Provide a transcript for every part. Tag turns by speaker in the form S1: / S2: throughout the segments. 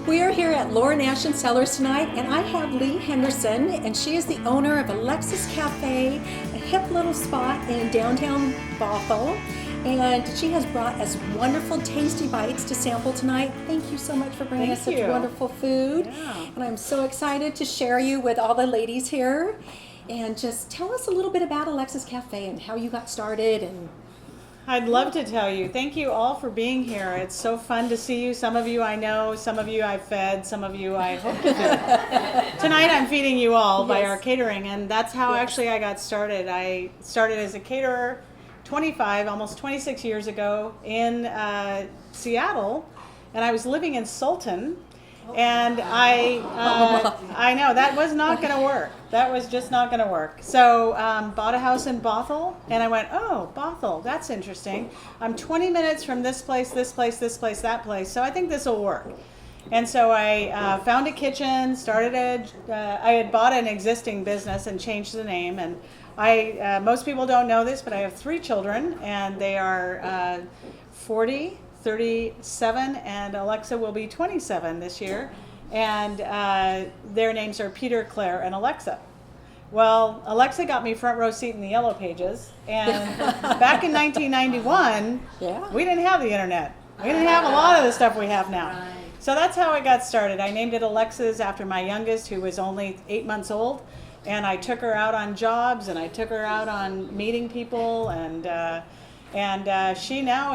S1: We are here at Laura Nash and Cellars tonight, and I have Leigh Henderson, and she is the owner of Alexis Cafe, a hip little spot in downtown Bothell. And she has brought us wonderful, tasty bites to sample tonight. Thank you so much for bringing us such wonderful food.
S2: Yeah.
S1: And I'm so excited to share you with all the ladies here. And just tell us a little bit about Alexis Cafe and how you got started. And
S2: I'd love to tell you. Thank you all for being here. It's so fun to see you. Some of you I know, some of you I've fed, some of you I hope to feed. Tonight I'm feeding you all by our catering, and that's how actually I got started. I started as a caterer 25, almost 26 years ago in Seattle, and I was living in Sultan. And I know that was not going to work. That was just not going to work. So bought a house in Bothell, and I went, oh, Bothell, that's interesting. I'm 20 minutes from this place, this place, this place, that place. So I think this will work. And so I found a kitchen, I had bought an existing business and changed the name. And most people don't know this, but I have 3 children, and they are 40, 37, and Alexa will be 27 this year, and their names are Peter, Claire, and Alexa. Well, Alexa got me front row seat in the Yellow Pages, and back in 1991, we didn't have the internet. We didn't have a lot of the stuff we have now. Right. So that's how I got started. I named it Alexis after my youngest, who was only 8 months old, and I took her out on jobs, and I took her out on meeting people, and she now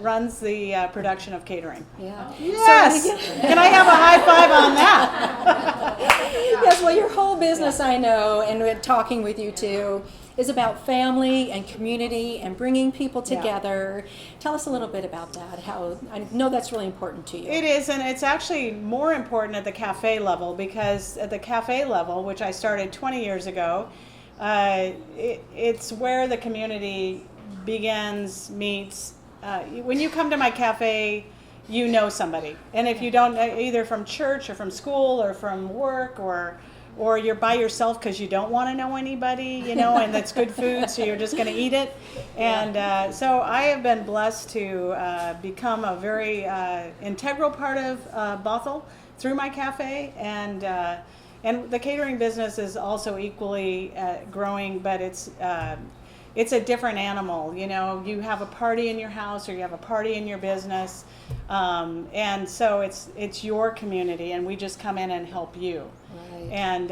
S2: runs the production of catering.
S1: Yeah.
S2: Yes. Can I have a high five on that?
S1: Yes. Well, your whole business, I know, and talking with you too, is about family and community and bringing people together. Tell us a little bit about that. How I know that's really important to you.
S2: It is, and it's actually more important at the cafe level, because at the cafe level, which I started 20 years ago, it's where the community begins, meets. When you come to my cafe, you know somebody, and if you don't, either from church or from school or from work, or you're by yourself because you don't want to know anybody, and it's good food, so you're just going to eat it. And so I have been blessed to become a very integral part of Bothell through my cafe, and the catering business is also equally growing, but it's a different animal. You have a party in your house, or you have a party in your business, and so it's your community, and we just come in and help you. Right. And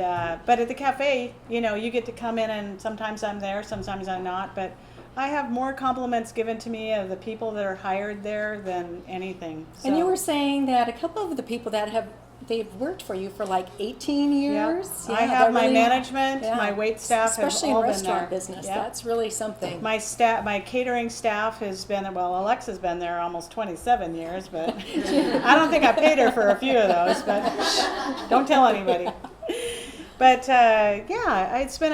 S2: but at the cafe, you get to come in, and sometimes I'm there, sometimes I'm not, but I have more compliments given to me of the people that are hired there than anything. So.
S1: And you were saying that a couple of the people that they've worked for you for like 18 years.
S2: Yeah, I have my management, my wait staff,
S1: especially
S2: have all
S1: in
S2: been
S1: restaurant
S2: there.
S1: business. That's really something.
S2: My catering staff has been, Alexa's been there almost 27 years, but I don't think I paid her for a few of those, but don't tell anybody. But it's been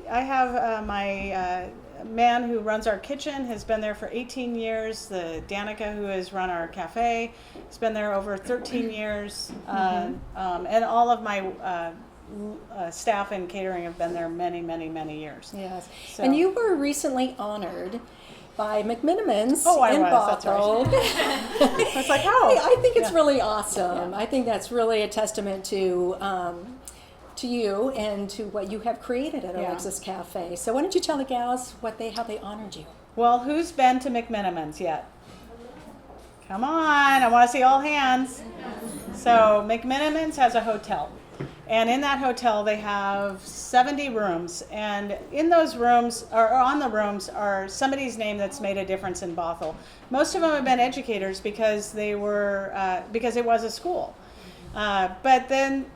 S2: I have my man who runs our kitchen has been there for 18 years. The Danica, who has run our cafe, has been there over 13 years. And all of my staff in catering have been there many, many, many years.
S1: Yes.
S2: So.
S1: And you were recently honored by McMenamins in
S2: Bothell.
S1: That's right.
S2: I was like, oh.
S1: I think it's really awesome. Yeah. I think that's really a testament to you and to what you have created at Alexis Cafe. So why don't you tell the gals how they honored you?
S2: Well, who's been to McMenamins yet? Come on, I want to see all hands. So McMenamins has a hotel, and in that hotel they have 70 rooms, and in those rooms, or on the rooms, are somebody's name that's made a difference in Bothell. Most of them have been educators because it was a school. But then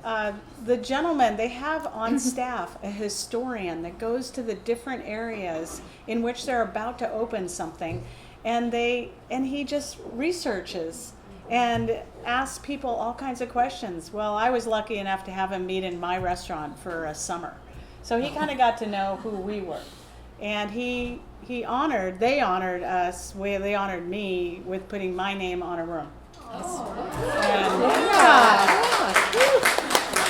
S2: the gentlemen, they have on staff a historian that goes to the different areas in which they're about to open something, and he just researches and asks people all kinds of questions. Well, I was lucky enough to have him meet in my restaurant for a summer, so he kind of got to know who we were, and they honored me with putting my name on a room.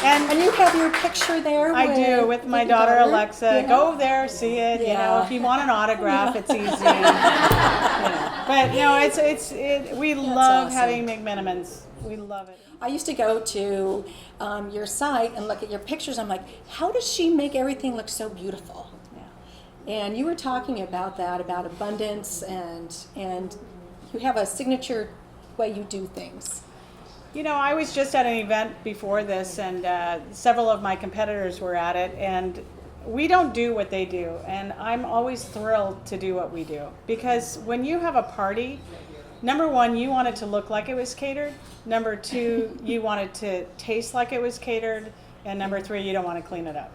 S1: And you have your picture there.
S2: I do, with my daughter Alexa. Yeah. Go there, see it. If you want an autograph, it's easy. But we love having McMenamins We love it.
S1: I used to go to your site and look at your pictures. I'm like, how does she make everything look so beautiful?
S2: Yeah.
S1: And you were talking about that, about abundance, and you have a signature way you do things.
S2: You know, I was just at an event before this, and several of my competitors were at it, and we don't do what they do. And I'm always thrilled to do what we do, because when you have a party, number one, you want it to look like it was catered. Number two, you want it to taste like it was catered. And number three, you don't want to clean it up.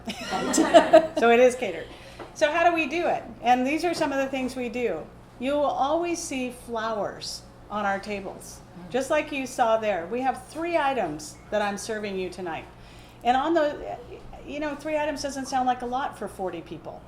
S2: So it is catered. So how do we do it? And these are some of the things we do. You will always see flowers on our tables, just like you saw there. We have 3 items that I'm serving you tonight. And on the, 3 items doesn't sound like a lot for 40 people.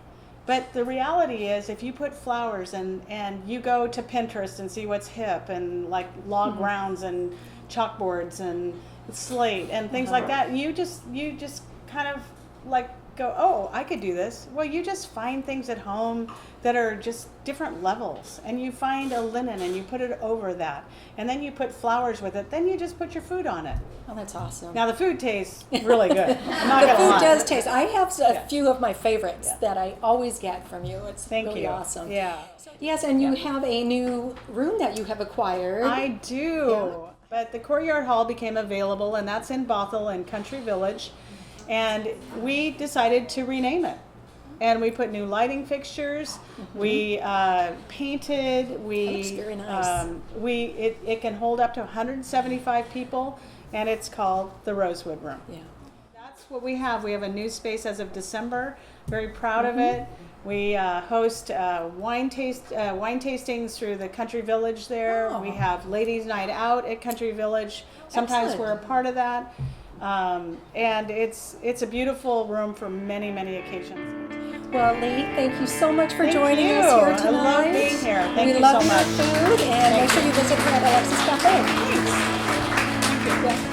S2: But the reality is, if you put flowers and you go to Pinterest and see what's hip, and like log grounds and chalkboards and slate and things like that, and you just kind of like go, oh, I could do this. Well, you just find things at home that are just different levels, and you find a linen and you put it over that, and then you put flowers with it, then you just put your food on it.
S1: Oh, that's awesome.
S2: Now the food tastes really good. I'm not
S1: The
S2: gonna
S1: food
S2: lie.
S1: does taste. I have a few of my favorites that I always get from you. It's
S2: Thank
S1: really
S2: you.
S1: awesome.
S2: Yeah.
S1: Yes, and you have a new room that you have acquired.
S2: I do. But the Courtyard Hall became available, and that's in Bothell and Country Village. And we decided to rename it. And we put new lighting fixtures. We painted.
S1: That looks very nice.
S2: It can hold up to 175 people, and it's called the Rosewood Room.
S1: Yeah.
S2: That's what we have. We have a new space as of December. Very proud of it. We host wine tastings through the Country Village there.
S1: Oh.
S2: We have ladies' night out at Country Village. Sometimes
S1: Excellent.
S2: we're a part of that. And it's a beautiful room for many, many occasions.
S1: Well, Leigh, thank you so much for
S2: Thank
S1: joining
S2: you.
S1: us here
S2: I
S1: tonight.
S2: love being here. Thank
S1: we
S2: you
S1: love
S2: so
S1: your
S2: much.
S1: food, and make sure you visit her at Alexis Cafe.
S2: Thanks.
S1: Yeah.